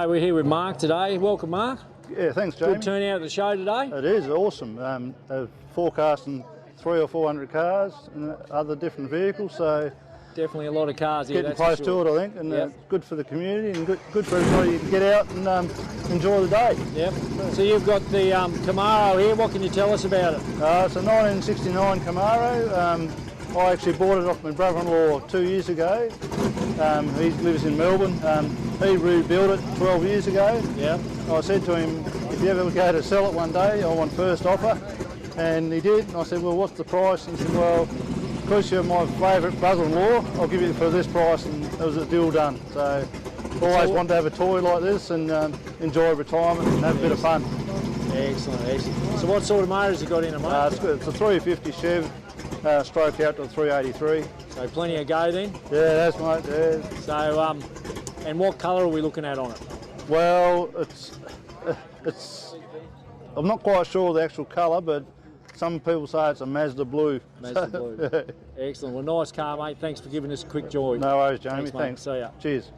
Righto, we're here with Mark today. Welcome, Mark. Yeah, thanks, Jamie. Good turnout at the show today. It is awesome. They're forecasting 300 or 400 cars and other different vehicles, so Definitely a lot of cars here. getting close to it, I think, and Yep. good for the community and good for everybody to get out and enjoy the day. Yep. So you've got the Camaro here. What can you tell us about it? It's a 1969 Camaro. I actually bought it off my brother-in-law 2 years ago. He lives in Melbourne. He rebuilt it 12 years ago. Yeah. I said to him, if you ever go to sell it one day, I want first offer. And he did. And I said, well, what's the price? And he said, well, because you're my favourite brother-in-law, I'll give you it for this price. And it was a deal done. So always wanted to have a toy like this and enjoy retirement and have a bit of fun. Excellent, excellent. So what sort of motor has he got in it, mate? It's good. It's a 350 Chev, stroke out to a 383. So plenty of go then. Yeah, that's mate. Yeah. So, and what colour are we looking at on it? Well, it's. I'm not quite sure of the actual colour, but some people say it's a Mazda blue. Mazda blue. Excellent. Well, nice car, mate. Thanks for giving us a quick joy. No worries, Jamie. Thanks, mate. Thanks. See ya. Cheers.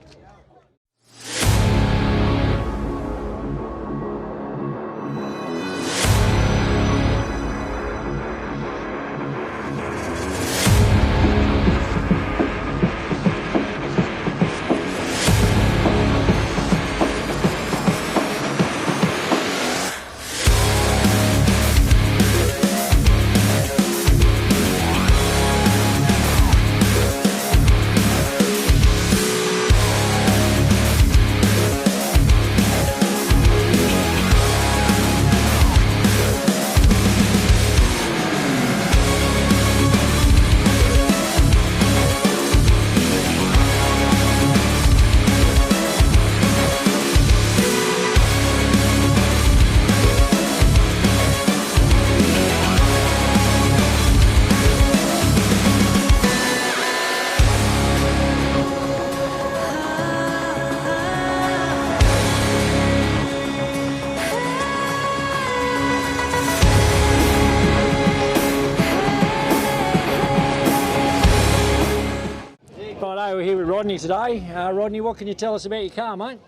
Righto, we're here with Rodney today. Rodney, what can you tell us about your car, mate?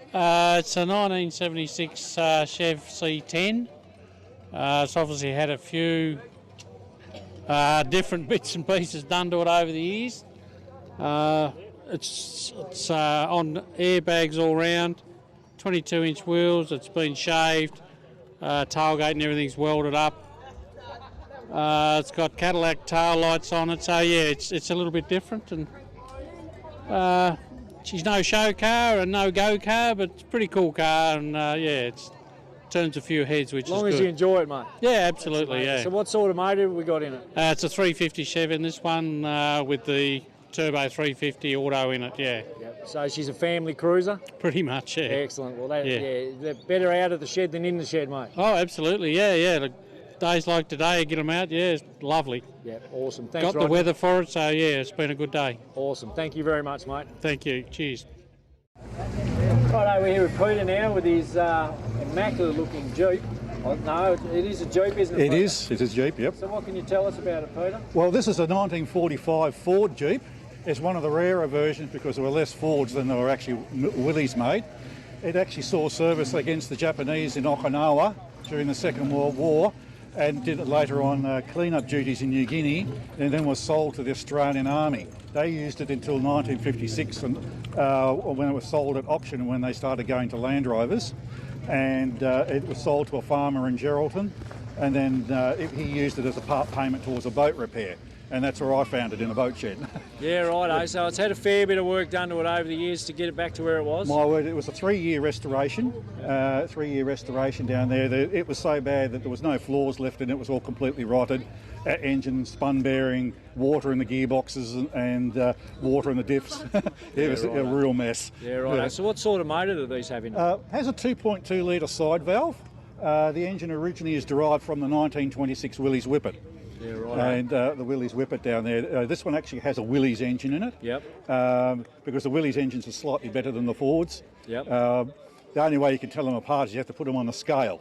It's a 1976 Chev C10. It's obviously had a few different bits and pieces done to it over the years. It's on airbags all round, 22-inch wheels. It's been shaved, tailgate and everything's welded up. It's got Cadillac tail lights on it, so yeah, it's a little bit different. And she's no show car and no go car, but it's a pretty cool car, and yeah, it turns a few heads, which is good. As long as you enjoy it, mate. Yeah, absolutely, yeah. So what sort of motor have we got in it? It's a 350 Chev in this one with the turbo 350 auto in it, yeah. Yep. So she's a family cruiser? Pretty much, yeah. Excellent. Well, they're better out of the shed than in the shed, mate. Oh, absolutely, yeah. Like, days like today, get them out, yeah, it's lovely. Yeah, awesome. Thanks, Got Rodney. the weather for it, so yeah, it's been a good day. Awesome. Thank you very much, mate. Thank you. Cheers. Right, we're here with Peter now with his immaculate-looking Jeep. Oh, no, it is a Jeep, isn't it? It Peter? is. It is Jeep, yep. So what can you tell us about it, Peter? Well, this is a 1945 Ford Jeep. It's one of the rarer versions because there were less Fords than there were actually Willys made. It actually saw service against the Japanese in Okinawa during the Second World War, and did it later on clean-up duties in New Guinea, and then was sold to the Australian Army. They used it until 1956 and, when it was sold at auction when they started going to Land Rovers, and it was sold to a farmer in Geraldton, and then he used it as a part payment towards a boat repair. And that's where I found it, in a boat shed. Yeah, right. So it's had a fair bit of work done to it over the years to get it back to where it was. My word, it was a 3-year restoration. 3-year restoration down there. It was so bad that there was no floors left and it was all completely rotted. Engine, spun bearing, water in the gearboxes and water in the diffs. It was a real mess. Yeah, right. Yeah. So what sort of motor do these have in it? Has a 2.2 litre side valve. The engine originally is derived from the 1926 Willys Whippet. Yeah, right. And the Willys Whippet down there. This one actually has a Willys engine in it. Yep. Because the Willys engines are slightly better than the Fords. Yep. The only way you can tell them apart is you have to put them on a scale.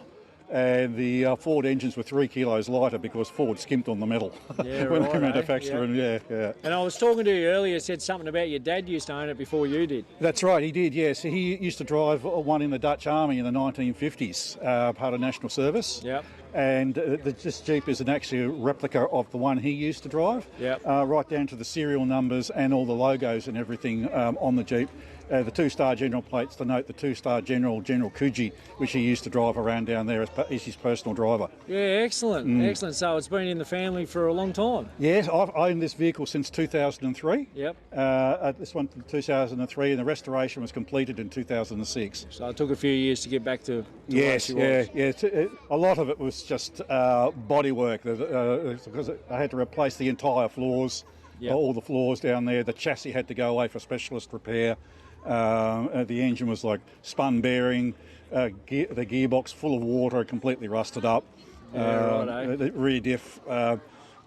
and the Ford engines were 3 kilos lighter because Ford skimped on the metal when they manufactured them. Yeah. And I was talking to you earlier, said something about your dad used to own it before you did. That's right, he did, yes. He used to drive one in the Dutch Army in the 1950s, part of National Service. Yep. And this Jeep is actually a replica of the one he used to drive, right down to the serial numbers and all the logos and everything on the Jeep. The 2-star General plates denote the 2-star General Coogee, which he used to drive around down there as his personal driver. Yeah, excellent, excellent. So it's been in the family for a long time. Yes, I've owned this vehicle since 2003. Yep. This one from 2003, and the restoration was completed in 2006. So it took a few years to get back to yes, where she was. A lot of it was just bodywork because I had to replace the entire floors, all the floors down there. The chassis had to go away for specialist repair. The engine was like spun bearing, the gearbox full of water, completely rusted up. The rear diff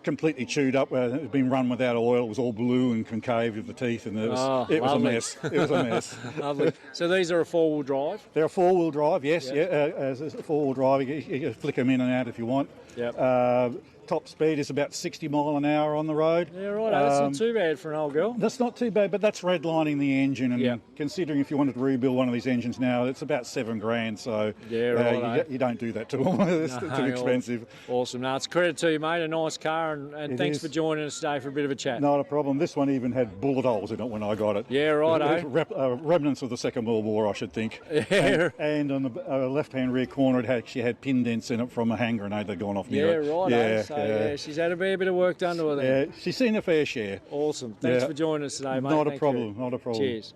completely chewed up. It had been run without oil. It was all blue and concave with the teeth, and it was a mess. It was a mess. Lovely. So these are a 4-wheel drive? They're a 4-wheel drive, yes. As a 4-wheel drive, you can flick them in and out if you want. Yep. Top speed is about 60 mile an hour on the road. Yeah, right. That's not too bad for an old girl. That's not too bad, but that's redlining the engine, and considering if you wanted to rebuild one of these engines now, it's about $7,000. So you don't do that to them. It's too expensive. Awesome. No, it's a credit to you, mate. A nice car, and thanks for joining us today for a bit of a chat. Not a problem. This one even had bullet holes in it when I got it. Yeah, right. Remnants of the Second World War, I should think. Yeah. And on the left-hand rear corner, it actually had pin dents in it from a hand grenade that'd gone off near it. Right. She's had a bit of work done to her then. Yeah, she's seen her fair share. Awesome. Thanks for joining us today, mate. Not a problem. Cheers.